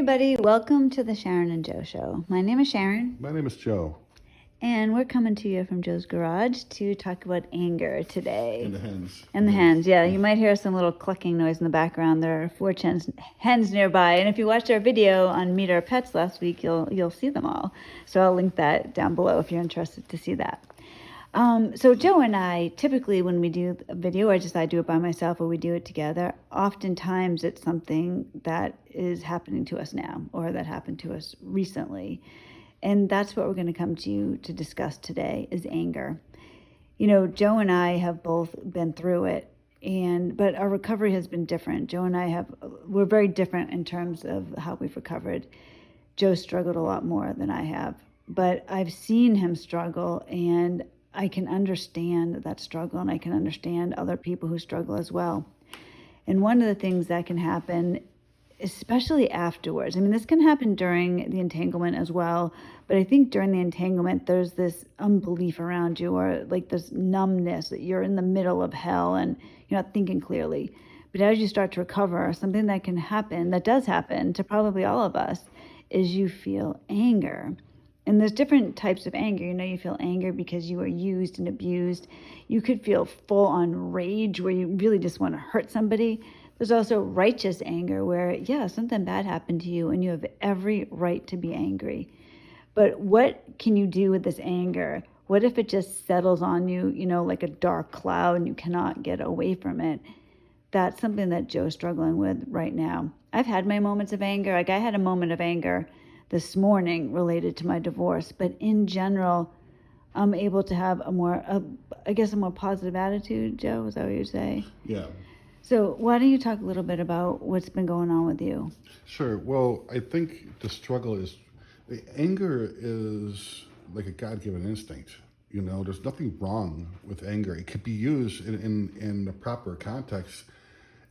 everybody. Welcome to the Sharon Joe Show. My name is Sharon. My name is Joe. And we're coming to you from Joe's Garage to talk about anger today. And the hens. And the hens, yeah. You might hear some little clucking noise in the background. There are 4 hens nearby. And if you watched our video on Meet Our Pets last week, you'll see them all. So I'll link that down below if you're interested to see that. So Joe and I, typically when we do a video, or just I do it by myself or we do it together, oftentimes it's something that is happening to us now or that happened to us recently. And that's what we're going to come to you to discuss today is anger. You know, Joe and I have both been through it, but our recovery has been different. Joe and I we're very different in terms of how we've recovered. Joe struggled a lot more than I have, but I've seen him struggle, and I can understand that struggle, and I can understand other people who struggle as well. And one of the things that can happen, especially afterwards, I mean, this can happen during the entanglement as well, but I think during the entanglement, there's this unbelief around you, or like this numbness that you're in the middle of hell and you're not thinking clearly. But as you start to recover, something that can happen, that does happen to probably all of us, is you feel anger. And there's different types of anger. You know, you feel anger because you were used and abused. You could feel full on rage where you really just want to hurt somebody. There's also righteous anger where, yeah, something bad happened to you and you have every right to be angry. But what can you do with this anger? What if it just settles on you, you know, like a dark cloud and you cannot get away from it? That's something that Joe's struggling with right now. I've had my moments of anger. Like I had a moment of anger this morning related to my divorce, but in general, I'm able to have a more positive attitude. Joe, is that what you say? Yeah. So why don't you talk a little bit about what's been going on with you? Sure. Well, I think the anger is like a God-given instinct. You know, there's nothing wrong with anger. It could be used in the proper context.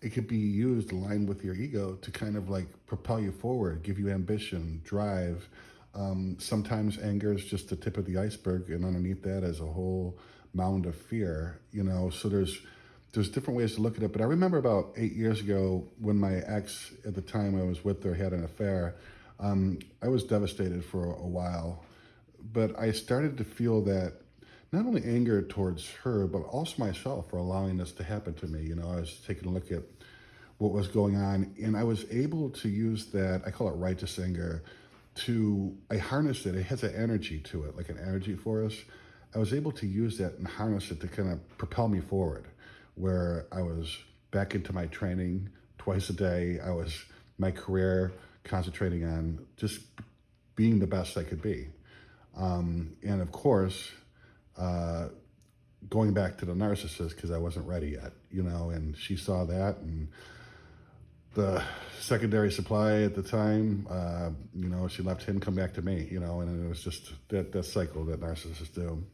It could be used aligned with your ego to kind of like propel you forward, give you ambition, drive. Sometimes anger is just the tip of the iceberg, and underneath that is a whole mound of fear. You know, so there's different ways to look at it. But I remember about 8 years ago when my ex at the time I was with her had an affair. I was devastated for a while, but I started to feel that not only anger towards her, but also myself for allowing this to happen to me. You know, I was taking a look at what was going on, and I was able to use that, I call it righteous anger, I harnessed it. It has an energy to it, like an energy force. I was able to use that and harness it to kind of propel me forward, where I was back into my training twice a day. I was, my career, concentrating on just being the best I could be. And of course, going back to the narcissist because I wasn't ready yet, you know, and she saw that, and the secondary supply at the time, you know, she left him, come back to me, you know, and it was just that cycle that narcissists do.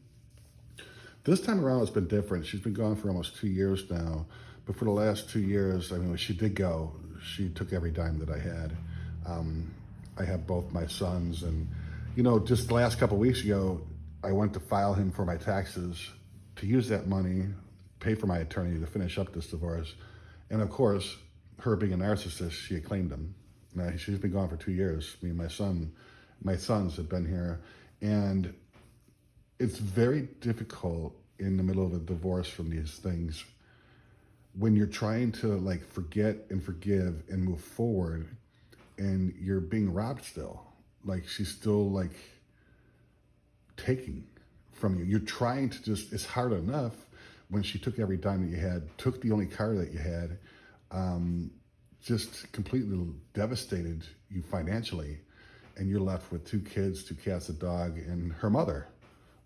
This time around, it's been different. She's been gone for almost 2 years now, but for the last 2 years, I mean, when she did go, she took every dime that I had. I have both my sons, and, you know, just the last couple of weeks ago, I went to file him for my taxes to use that money, pay for my attorney to finish up this divorce. And of course, her being a narcissist, she had claimed him. Now, she's been gone for 2 years. I mean, my sons have been here. And it's very difficult in the middle of a divorce from these things when you're trying to like forget and forgive and move forward, and you're being robbed still. Like she's still like taking from you. You're trying to it's hard enough when she took every dime that you had, took the only car that you had, just completely devastated you financially, and you're left with 2 kids, 2 cats, a dog, and her mother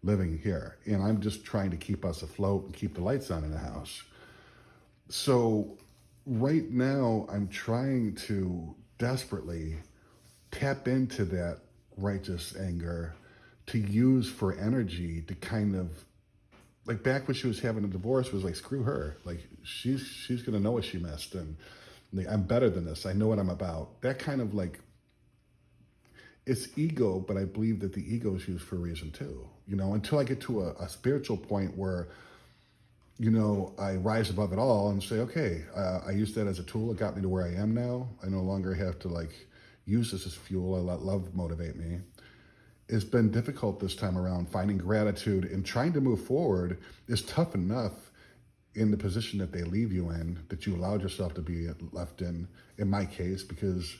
living here. And I'm just trying to keep us afloat and keep the lights on in the house. So right now I'm trying to desperately tap into that righteous anger to use for energy to kind of, like back when she was having a divorce, was like, screw her. Like she's gonna know what she missed, and like, I'm better than this. I know what I'm about. That kind of like, it's ego, but I believe that the ego is used for a reason too. You know, until I get to a spiritual point where, you know, I rise above it all and say, okay, I used that as a tool. It got me to where I am now. I no longer have to like use this as fuel. I let love motivate me. It's been difficult this time around. Finding gratitude and trying to move forward is tough enough in the position that they leave you in, that you allowed yourself to be left in my case, because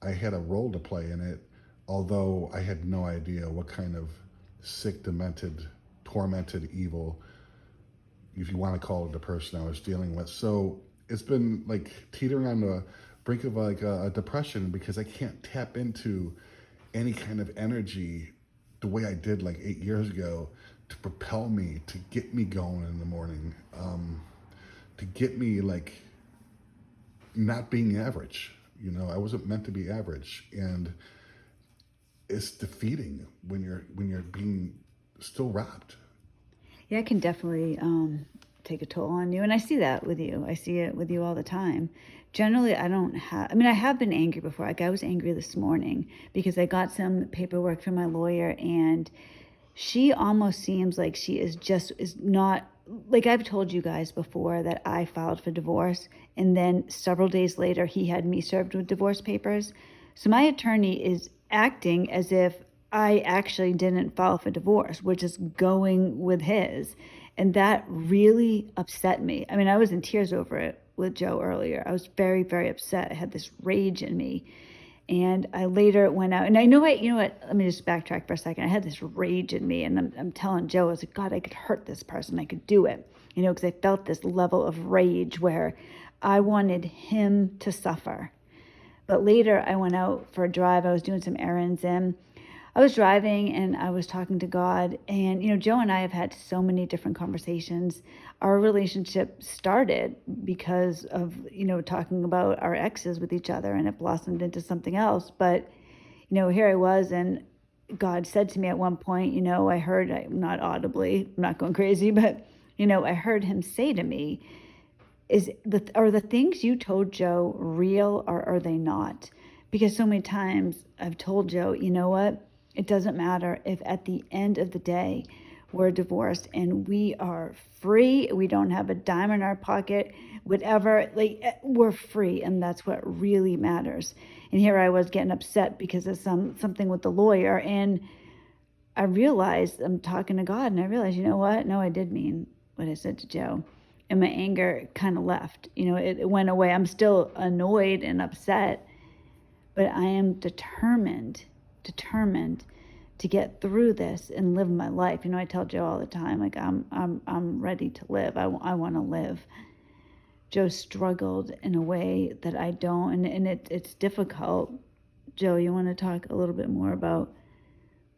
I had a role to play in it, although I had no idea what kind of sick, demented, tormented, evil, if you want to call it, the person I was dealing with. So it's been like teetering on the brink of like a depression, because I can't tap into any kind of energy the way I did like 8 years ago to propel me, to get me going in the morning, to get me like not being average. You know, I wasn't meant to be average, and it's defeating when you're being still robbed. Yeah, it can definitely take a toll on you. And I see that with you. I see it with you all the time. Generally, I don't have, I mean, I have been angry before. Like I was angry this morning because I got some paperwork from my lawyer, and she almost seems like she is not, like I've told you guys before that I filed for divorce, and then several days later he had me served with divorce papers. So my attorney is acting as if I actually didn't file for divorce, which is going with his. And that really upset me. I mean, I was in tears over it with Joe earlier. I was very, very upset. I had this rage in me. And I later went out, and you know what, let me just backtrack for a second. I had this rage in me, and I'm telling Joe, I was like, God, I could hurt this person. I could do it, you know, because I felt this level of rage where I wanted him to suffer. But later I went out for a drive. I was doing some errands, and I was driving and I was talking to God. And, you know, Joe and I have had so many different conversations. Our relationship started because of, you know, talking about our exes with each other, and it blossomed into something else. But, you know, here I was, and God said to me at one point, you know, I heard, not audibly, I'm not going crazy, but, you know, I heard him say to me, are the things you told Joe real, or are they not? Because so many times I've told Joe, you know what? It doesn't matter if at the end of the day we're divorced and we are free, we don't have a dime in our pocket, whatever, like we're free, and that's what really matters. And here I was getting upset because of something with the lawyer, and I realized, I'm talking to God, and I realized, you know what? No, I did mean what I said to Joe. And my anger kind of left. You know, it went away. I'm still annoyed and upset, but I am determined to get through this and live my life. You know, I tell Joe all the time, like I'm ready to live. I want to live. Joe struggled in a way that I don't, and it's difficult. Joe, you want to talk a little bit more about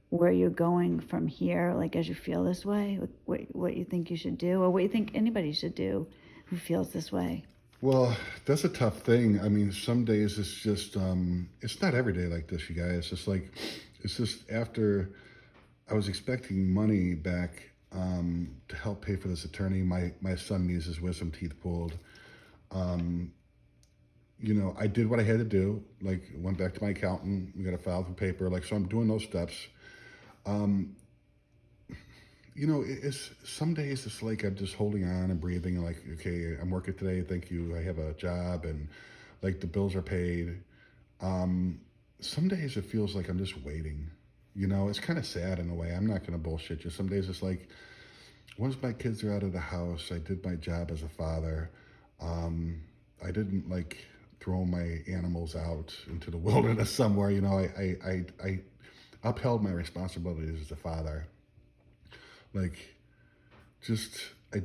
where you're going from here, like as you feel this way, what you think you should do, or what you think anybody should do who feels this way? Well, that's a tough thing. I mean, some days it's just, it's not every day like this, you guys. It's just after I was expecting money back to help pay for this attorney. My son needs his wisdom teeth pulled. You know, I did what I had to do. Like, went back to my accountant. We got to file for paper. Like, so I'm doing those steps. You know, it's some days it's like I'm just holding on and breathing, and like, okay, I'm working today, thank you, I have a job, and like the bills are paid. Some days it feels like I'm just waiting. You know, it's kind of sad in a way. I'm not gonna bullshit you. Some days it's like, once my kids are out of the house, I did my job as a father. I didn't like throw my animals out into the wilderness somewhere. You know, I upheld my responsibilities as a father. Like, just, I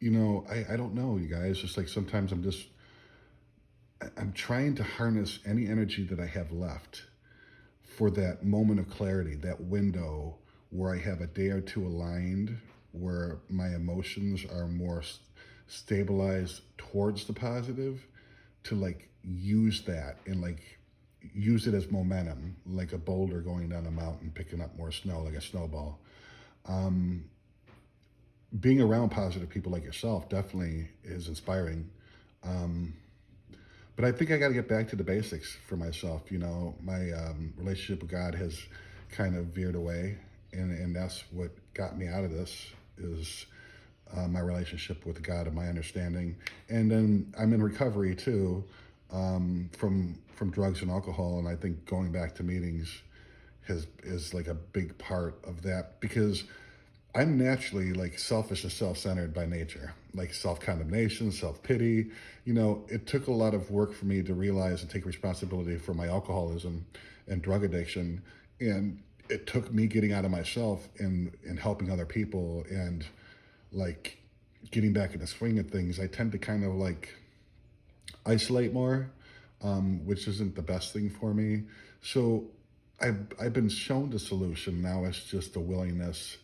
don't know, you guys. Just like sometimes I'm trying to harness any energy that I have left for that moment of clarity, that window where I have a day or two aligned, where my emotions are more stabilized towards the positive, to like use that and like use it as momentum, like a boulder going down a mountain, picking up more snow, like a snowball. Being around positive people like yourself definitely is inspiring. But I think I got to get back to the basics for myself. You know, my relationship with God has kind of veered away, and that's what got me out of this is my relationship with God and my understanding. And then I'm in recovery too, from drugs and alcohol, and I think going back to meetings is like a big part of that, because I'm naturally like selfish and self-centered by nature, like self-condemnation, self-pity. It took a lot of work for me to realize and take responsibility for my alcoholism and drug addiction, and it took me getting out of myself and helping other people and like getting back in the swing of things. I tend to kind of like isolate more, which isn't the best thing for me. So I've been shown the solution. Now it's just a willingness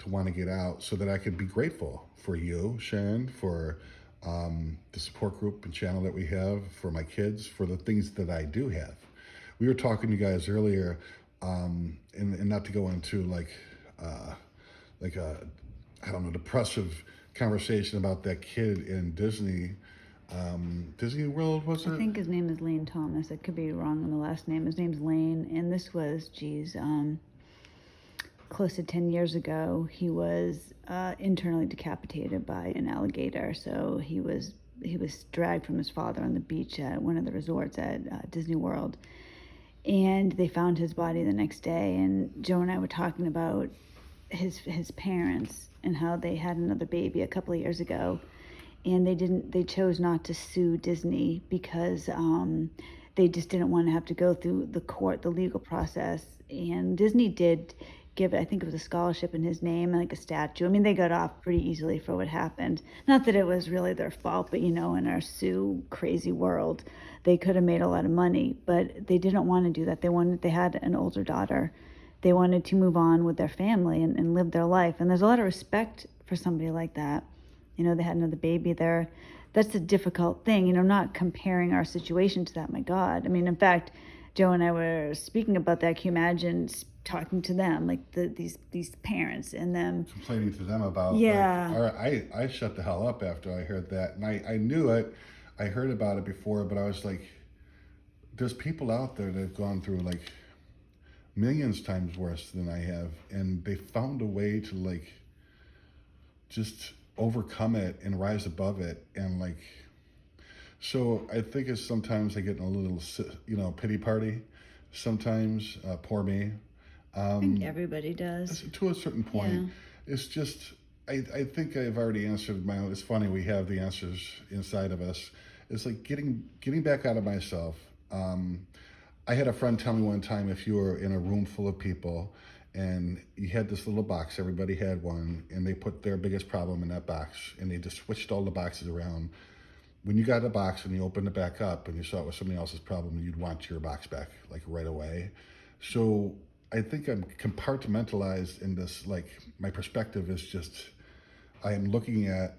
to want to get out so that I could be grateful for you, Sharon, for the support group and channel that we have, for my kids, for the things that I do have. We were talking to you guys earlier, and not to go into like a, I don't know, depressive conversation about that kid in Disney World, was it? I think his name is Lane Thomas. I could be wrong on the last name. His name's Lane, and this was, close to 10 years ago. He was internally decapitated by an alligator. So he was dragged from his father on the beach at one of the resorts at Disney World, and they found his body the next day. And Joe and I were talking about his parents and how they had another baby a couple of years ago, and they chose not to sue Disney because they just didn't want to have to go through the legal process. And Disney did give it, I think it was a scholarship in his name and like a statue. I mean, they got off pretty easily for what happened. Not that it was really their fault, but in our sue crazy world, they could have made a lot of money, but they didn't want to do that. They had an older daughter. They wanted to move on with their family and live their life. And there's a lot of respect for somebody like that. They had another baby there. That's a difficult thing, not comparing our situation to that. My God. I mean, in fact, Joe and I were speaking about that. Can you imagine talking to them, like these parents and them complaining to them about, yeah. I shut the hell up after I heard that, and I knew it. I heard about it before, but I was like, there's people out there that have gone through like millions times worse than I have, and they found a way to like just overcome it and rise above it. And like, so I think it's sometimes I get in a little pity party sometimes. Poor me. I think everybody does. To a certain point. Yeah. It's just, I think I've already answered my own. It's funny, we have the answers inside of us. It's like getting back out of myself. I had a friend tell me one time, if you were in a room full of people and you had this little box, everybody had one, and they put their biggest problem in that box, and they just switched all the boxes around. When you got a box and you opened it back up and you saw it was somebody else's problem, you'd want your box back like right away. So I think I'm compartmentalized in this, like my perspective is just, I am looking at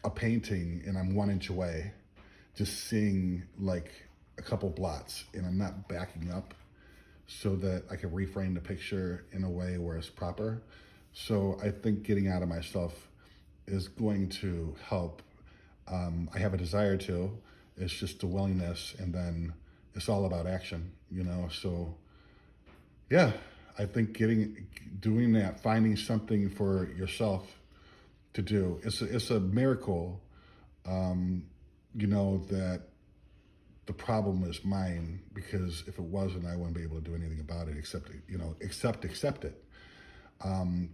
a painting and I'm 1 inch away, just seeing like a couple blots, and I'm not backing up so that I can reframe the picture in a way where it's proper. So I think getting out of myself is going to help. I have a desire to, it's just a willingness, and then it's all about action, so yeah, I think doing that, finding something for yourself to do, it's a miracle, that the problem is mine, because if it wasn't, I wouldn't be able to do anything about it except accept it.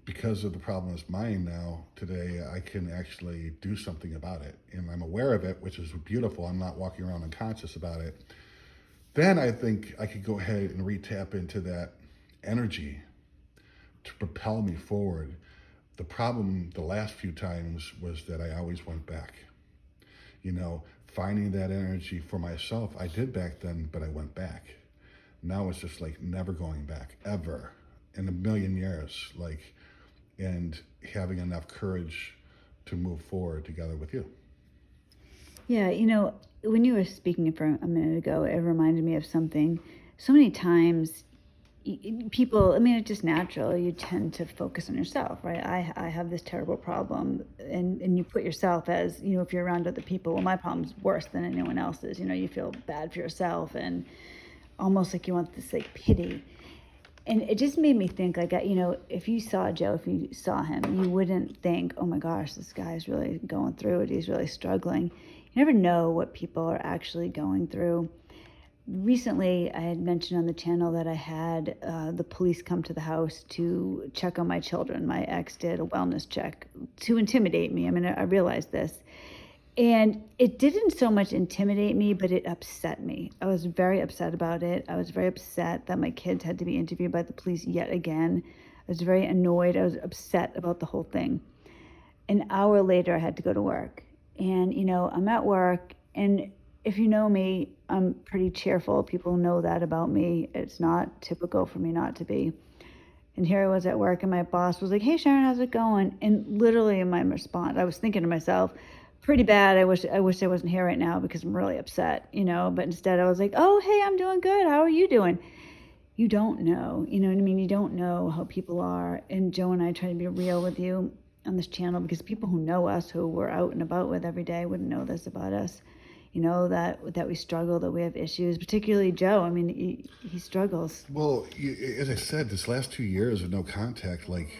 Because of the problem is mine now, today, I can actually do something about it, and I'm aware of it, which is beautiful. I'm not walking around unconscious about it. Then I think I could go ahead and re-tap into that energy to propel me forward. The problem the last few times was that I always went back. Finding that energy for myself, I did back then, but I went back. Now it's just like never going back, ever, in a million years, and having enough courage to move forward together with you. Yeah, when you were speaking for a minute ago, it reminded me of something. So many times people, it's just natural. You tend to focus on yourself, right? I have this terrible problem, and you put yourself as, if you're around other people, well, my problem's worse than anyone else's. You feel bad for yourself, and almost like you want this like pity. And it just made me think, like, if you saw Joe, if you saw him, you wouldn't think, oh my gosh, this guy's really going through it. He's really struggling. You never know what people are actually going through. Recently, I had mentioned on the channel that I had the police come to the house to check on my children. My ex did a wellness check to intimidate me. I mean, I realized this. And it didn't so much intimidate me, but it upset me. I was very upset about it. I was very upset that my kids had to be interviewed by the police yet again. I was very annoyed. I was upset about the whole thing. An hour later, I had to go to work. And, I'm at work, and if you know me, I'm pretty cheerful. People know that about me. It's not typical for me not to be. And here I was at work, and my boss was like, "Hey, Sharon, how's it going?" And literally in my response, I was thinking to myself, pretty bad. I wish I wasn't here right now because I'm really upset, But instead, I was like, "Oh, hey, I'm doing good. How are you doing?" You don't know, you know what I mean? You don't know how people are. And Joe and I try to be real with you on this channel because people who know us, who we're out and about with every day, wouldn't know this about us. That we struggle, that we have issues, particularly Joe. I mean, he struggles. Well, as I said, this last 2 years of no contact, like,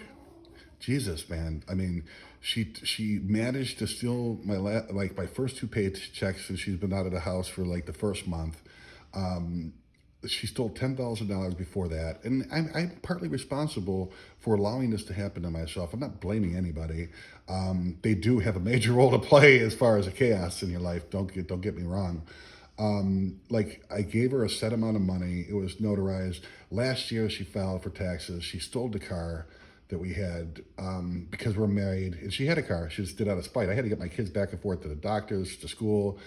Jesus, man. I mean, she managed to steal my first two paychecks, and she's been out of the house for like the first month. She stole $10,000 before that, and I'm partly responsible for allowing this to happen to myself. I'm not blaming anybody. They do have a major role to play as far as the chaos in your life. Don't get me wrong. Like, I gave her a set amount of money. It was notarized. Last year, she filed for taxes. She stole the car that we had because we're married, and she had a car. She just did it out of spite. I had to get my kids back and forth to the doctors, to school.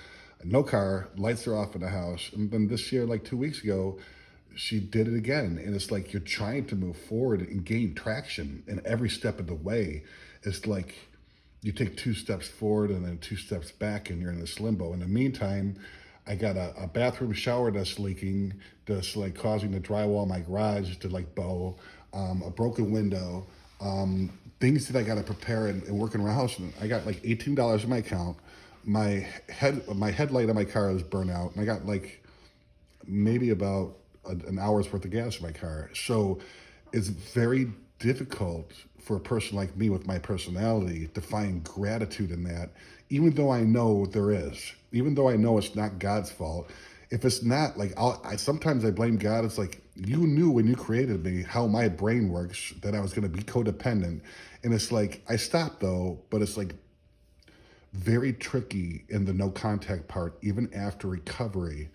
No car, lights are off in the house. And then this year, like 2 weeks ago, she did it again. And it's like you're trying to move forward and gain traction, and every step of the way, it's like you take 2 steps forward and then 2 steps back, and you're in this limbo. In the meantime, I got a bathroom shower that's leaking, that's like causing the drywall in my garage to like bow, a broken window, things that I got to prepare and work around the house. And I got like $18 in my account. My headlight on my car is burnt out, and I got like maybe about an hour's worth of gas in my car. So it's very difficult for a person like me with my personality to find gratitude in that, even though I know there is, even though I know it's not God's fault. If it's not, like, sometimes I blame God. It's like, you knew when you created me how my brain works, that I was going to be codependent. And it's like, I stopped though, but it's like very tricky in the no contact part, even after recovery,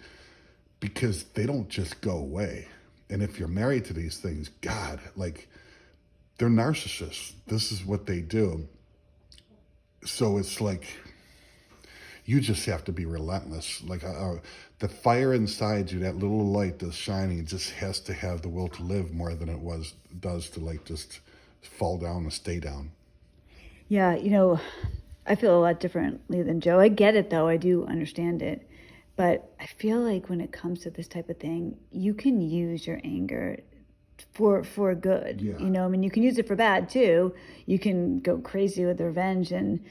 because they don't just go away. And if you're married to these things, God, like, they're narcissists. This is what they do. So it's like, you just have to be relentless. Like, the fire inside you, that little light that's shining, just has to have the will to live more than does to like just fall down and stay down. Yeah, I feel a lot differently than Joe. I get it though. I do understand it. But I feel like when it comes to this type of thing, you can use your anger for good. Yeah. I mean, you can use it for bad too. You can go crazy with revenge and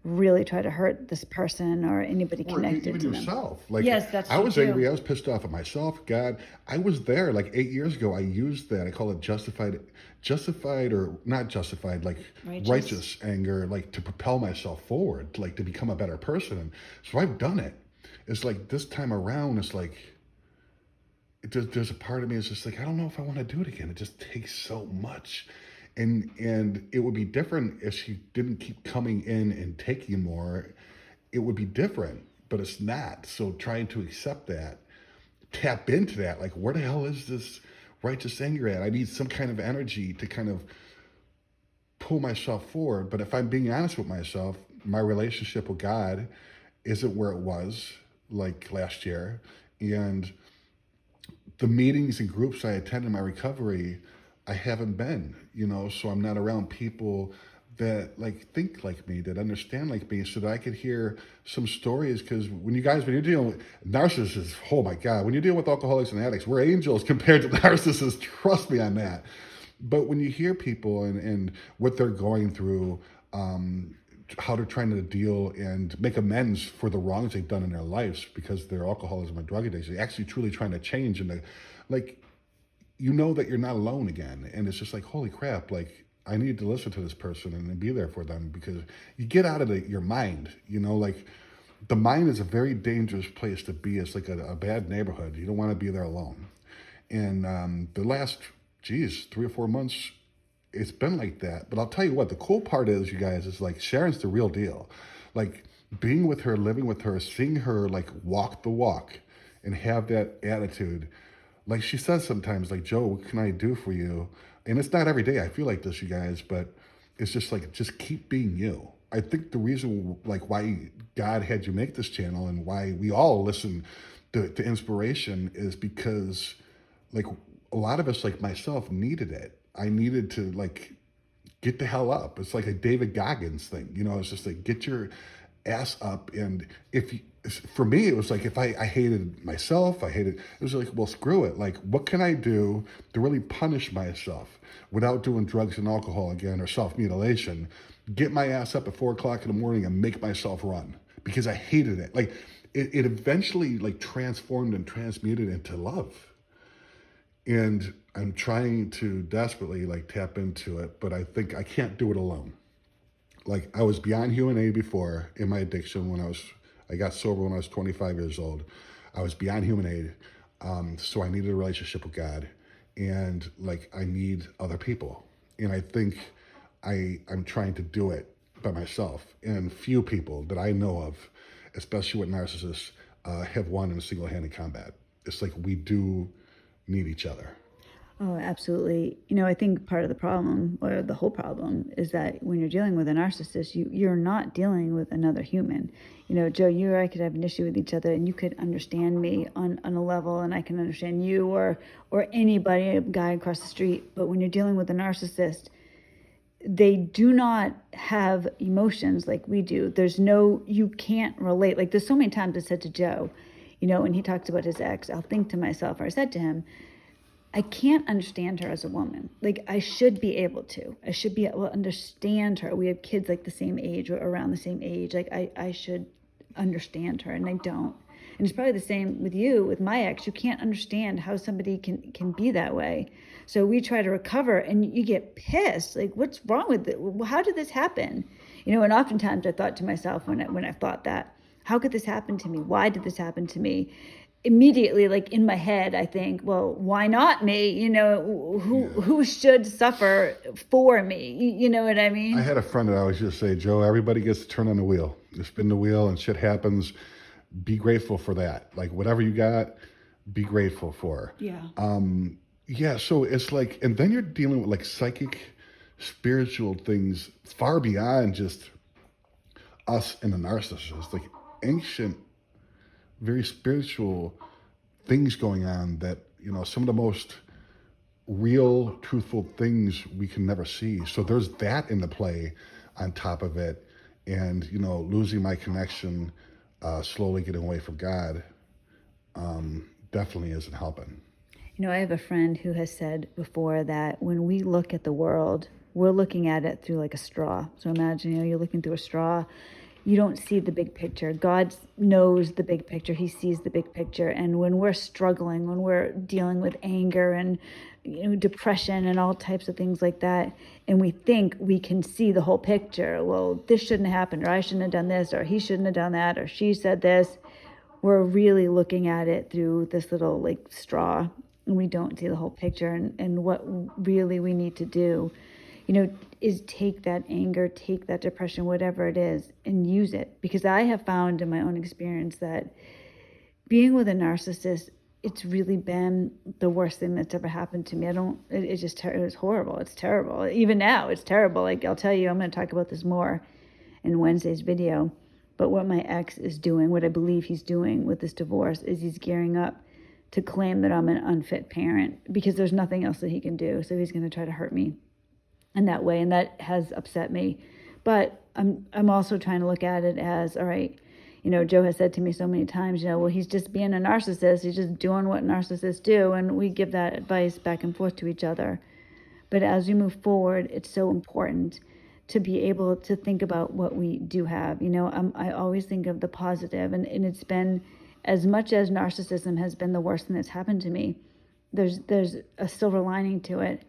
really try to hurt this person or anybody connected even to yourself. them. Like, Yes, that's I true was too. angry. I was pissed off at myself. God, I was there like 8 years ago. I used that. I call it justified or not justified, like righteous anger, like to propel myself forward, like to become a better person. And so I've done it. It's like this time around, it's like there's a part of me that's just like, I don't know if I want to do it again. It just takes so much. And it would be different if she didn't keep coming in and taking more. It would be different, but it's not. So trying to accept that, tap into that, like, where the hell is this righteous anger at? I need some kind of energy to kind of pull myself forward. But if I'm being honest with myself, my relationship with God isn't where it was like last year. And the meetings and groups I attend in my recovery, I haven't been, so I'm not around people that like think like me, that understand like me, so that I could hear some stories. Because when you're dealing with narcissists, oh my God, when you're dealing with alcoholics and addicts, we're angels compared to narcissists. Trust me on that. But when you hear people and what they're going through, how they're trying to deal and make amends for the wrongs they've done in their lives because their alcoholism and drug addiction, they're actually truly trying to change, and like, that you're not alone again. And it's just like, holy crap, like, I need to listen to this person and be there for them, because you get out of your mind, like, the mind is a very dangerous place to be. It's like a bad neighborhood. You don't want to be there alone. And the last, 3 or 4 months, it's been like that. But I'll tell you what, the cool part is, you guys, is like Sharon's the real deal. Like being with her, living with her, seeing her like walk the walk and have that attitude. Like she says sometimes, like, Joe, what can I do for you? And it's not every day I feel like this, you guys, but it's just like, just keep being you. I think the reason, like, why God had you make this channel and why we all listen to inspiration is because, like, a lot of us, like myself, needed it. I needed to, like, get the hell up. It's like a David Goggins thing, you know. It's just like, get your ass up. And if you, for me, it was like, if I hated myself, it was like, well, screw it. Like, what can I do to really punish myself without doing drugs and alcohol again or self-mutilation? Get my ass up at 4 o'clock in the morning and make myself run because I hated it. Like, it eventually like transformed and transmuted into love. And I'm trying to desperately like tap into it, but I think I can't do it alone. Like, I was beyond human aid before in my addiction when I got sober when I was 25 years old. I was beyond human aid. So I needed a relationship with God, and like, I need other people. And I think I'm trying to do it by myself. And few people that I know of, especially with narcissists, have won in a single-handed combat. It's like, we do need each other. Oh, absolutely. You know, I think part of the problem, or the whole problem, is that when you're dealing with a narcissist, you're not dealing with another human. You know, Joe, you or I could have an issue with each other, and you could understand me on a level, and I can understand you, or anybody, a guy across the street. But when you're dealing with a narcissist, they do not have emotions like we do. You can't relate. Like, there's so many times I said to Joe, you know, when he talks about his ex, I'll think to myself, or I said to him, I can't understand her as a woman. Like, I should be able to. I should be able to understand her. We have kids like the same age or around the same age. Like, I should understand her, and I don't. And it's probably the same with you, with my ex. You can't understand how somebody can be that way. So we try to recover, and you get pissed. Like, what's wrong with it? How did this happen? You know, and oftentimes I thought to myself when I thought that, how could this happen to me? Why did this happen to me? Immediately, like in my head, I think, well, why not me? You know, who should suffer for me? You know what I mean? I had a friend that I always just say, Joe, everybody gets to turn on the wheel. You spin the wheel and shit happens. Be grateful for that. Like, whatever you got, be grateful for. Yeah. Yeah, so it's like, and then you're dealing with like psychic, spiritual things far beyond just us and the narcissist. Like ancient, very spiritual things going on that, you know, some of the most real, truthful things we can never see. So there's that in the play on top of it. And, you know, losing my connection, slowly getting away from God, definitely isn't helping. You know, I have a friend who has said before that when we look at the world, we're looking at it through like a straw. So imagine, you know, you're looking through a straw. You don't see the big picture. God knows the big picture. He sees the big picture. And when we're struggling, when we're dealing with anger and, you know, depression and all types of things like that, and we think we can see the whole picture, well, this shouldn't have happened, or I shouldn't have done this, or he shouldn't have done that, or she said this. We're really looking at it through this little like straw, and we don't see the whole picture. And what really we need to do, you know, is take that anger, take that depression, whatever it is, and use it. Because I have found in my own experience that being with a narcissist, it's really been the worst thing that's ever happened to me. It was horrible. It's terrible. Even now, it's terrible. Like, I'll tell you, I'm going to talk about this more in Wednesday's video. But what my ex is doing, what I believe he's doing with this divorce, is he's gearing up to claim that I'm an unfit parent because there's nothing else that he can do. So he's going to try to hurt me in that way, and that has upset me. But I'm also trying to look at it as, all right, you know, Joe has said to me so many times, you know, well, he's just being a narcissist. He's just doing what narcissists do, and we give that advice back and forth to each other. But as we move forward, it's so important to be able to think about what we do have. You know, I always think of the positive, and it's been, as much as narcissism has been the worst thing that's happened to me, there's a silver lining to it.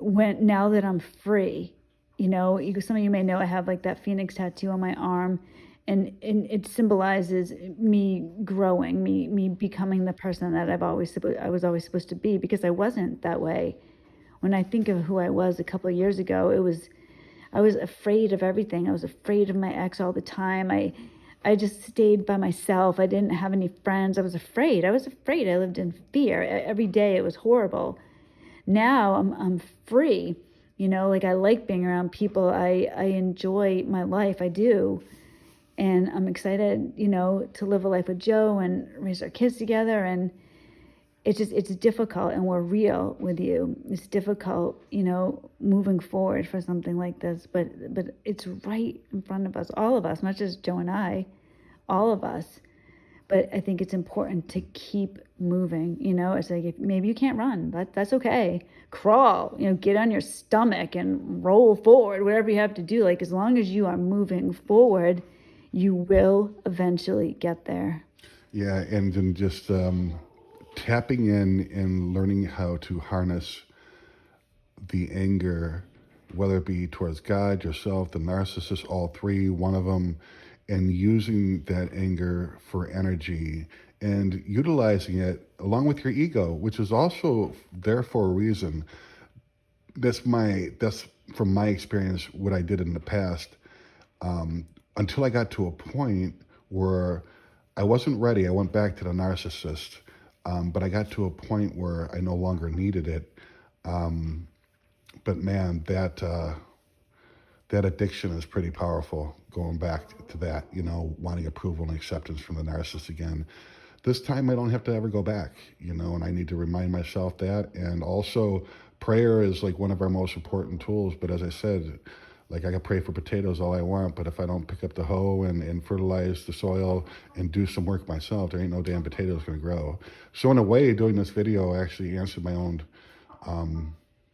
Now that I'm free, you know, some of you may know I have like that phoenix tattoo on my arm, And it symbolizes me growing, me becoming the person that I was always supposed to be, because I wasn't that way. When I think of who I was a couple of years ago, I was afraid of everything. I was afraid of my ex all the time. I just stayed by myself. I didn't have any friends. I was afraid. I lived in fear. Every day it was horrible. Now I'm free. Like, I like being around people. I enjoy my life. I do. And I'm excited, to live a life with Joe and raise our kids together. And it's difficult, and we're real with you. It's difficult, moving forward for something like this, but it's right in front of us, all of us, not just Joe and I, all of us. But I think it's important to keep moving. It's like, if maybe you can't run, that's okay. Crawl, get on your stomach and roll forward, whatever you have to do. Like, as long as you are moving forward, you will eventually get there. Yeah, and then just tapping in and learning how to harness the anger, whether it be towards God, yourself, the narcissist, all three, one of them, and using that anger for energy and utilizing it along with your ego, which is also there for a reason. That's from my experience what I did in the past. Until I got to a point where I wasn't ready, I went back to the narcissist. But I got to a point where I no longer needed it. But man, that addiction is pretty powerful. Going back to that, wanting approval and acceptance from the narcissist again. This time I don't have to ever go back, and I need to remind myself that. And also, prayer is like one of our most important tools. But as I said, like, I can pray for potatoes all I want, but if I don't pick up the hoe and fertilize the soil and do some work myself, there ain't no damn potatoes going to grow. So in a way, doing this video, I actually answered my own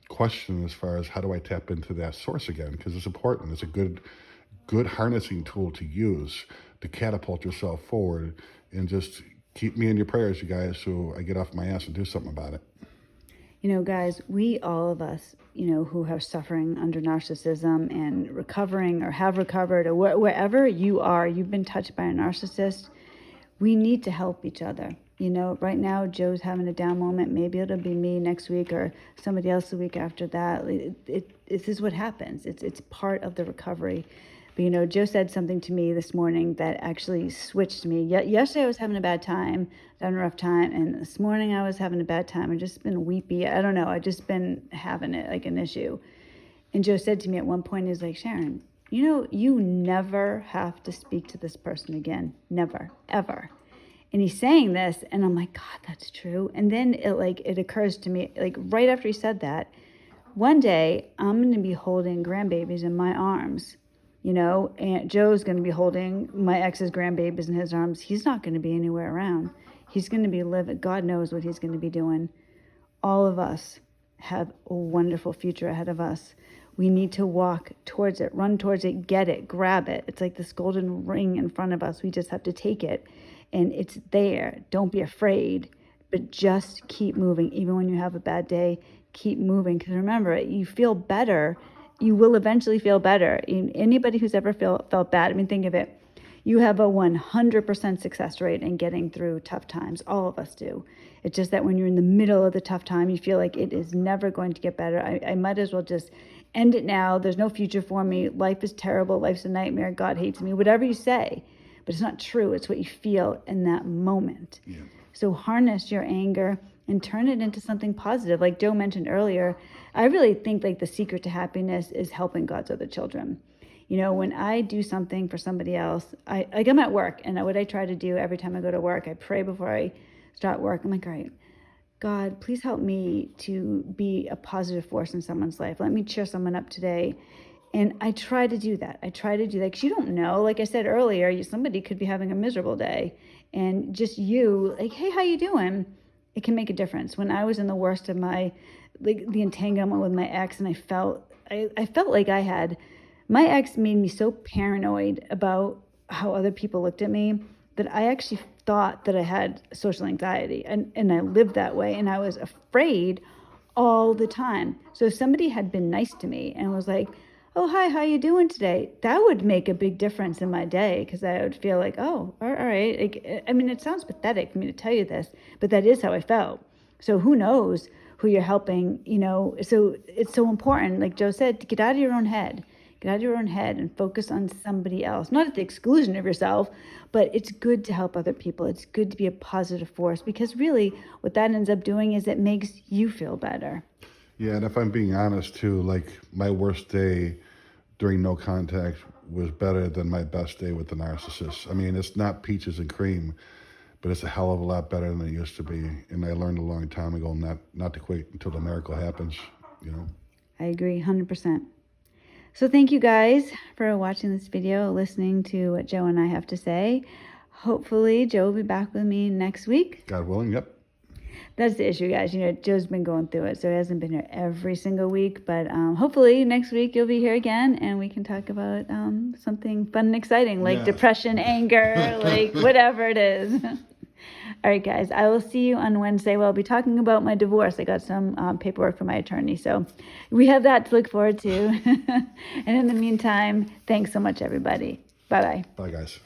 question as far as how do I tap into that source again, because it's important. It's a good harnessing tool to use to catapult yourself forward. And just keep me in your prayers, you guys, so I get off my ass and do something about it. Guys, all of us, who are suffering under narcissism and recovering or have recovered, or wherever you are, you've been touched by a narcissist, we need to help each other. Right now, Joe's having a down moment. Maybe it'll be me next week or somebody else the week after that. This is what happens. It's part of the recovery. But, Joe said something to me this morning that actually switched me. Yesterday I was having a bad time, having a rough time, and this morning I was having a bad time. I've just been weepy. I don't know. I've just been having it like an issue. And Joe said to me at one point, he's like, Sharon, you never have to speak to this person again. Never, ever. And he's saying this, and I'm like, God, that's true. And then it occurs to me, like, right after he said that, one day I'm going to be holding grandbabies in my arms. Aunt Joe's going to be holding my ex's grandbabies in his arms. He's not going to be anywhere around. He's going to be living. God knows what he's going to be doing. All of us have a wonderful future ahead of us. We need to walk towards it, run towards it, get it, grab it. It's like this golden ring in front of us. We just have to take it. And it's there. Don't be afraid, but just keep moving. Even when you have a bad day, keep moving. Because remember, you feel better. You will eventually feel better. Anybody who's ever felt bad, think of it. You have a 100% success rate in getting through tough times. All of us do. It's just that when you're in the middle of the tough time, you feel like it is never going to get better. I might as well just end it now. There's no future for me. Life is terrible. Life's a nightmare. God hates me. Whatever you say. But it's not true. It's what you feel in that moment. Yeah. So harness your anger and turn it into something positive. Like Joe mentioned earlier, I really think like the secret to happiness is helping God's other children. When I do something for somebody else, I'm at work, and what I try to do every time I go to work, I pray before I start work. I'm like, all right, God, please help me to be a positive force in someone's life. Let me cheer someone up today. And I try to do that. Because you don't know, like I said earlier, somebody could be having a miserable day, and just you, like, hey, how you doing? It can make a difference. When I was in the worst of my, the entanglement with my ex, and I felt like my ex made me so paranoid about how other people looked at me that I actually thought that I had social anxiety, and I lived that way, and I was afraid all the time. So if somebody had been nice to me and was like, oh, hi, how you doing today? That would make a big difference in my day, because I would feel like, oh, all right. Like, I mean, it sounds pathetic for me to tell you this, but that is how I felt. So who knows who you're helping, so it's so important, like Joe said, to get out of your own head. Get out of your own head and focus on somebody else, not at the exclusion of yourself, but it's good to help other people. It's good to be a positive force, because really what that ends up doing is it makes you feel better. Yeah, and if I'm being honest too, like my worst day during no contact was better than my best day with the narcissist. I mean, it's not peaches and cream, but it's a hell of a lot better than it used to be. And I learned a long time ago not to quit until the miracle happens, I agree 100%. So thank you guys for watching this video, listening to what Joe and I have to say. Hopefully Joe will be back with me next week. God willing, yep. That's the issue, guys. Joe's been going through it, so he hasn't been here every single week. But hopefully next week you'll be here again, and we can talk about something fun and exciting, like depression, anger, like whatever it is. All right, guys, I will see you on Wednesday. I'll be talking about my divorce. I got some paperwork from my attorney, so we have that to look forward to. And in the meantime, thanks so much, everybody. Bye-bye. Bye, guys.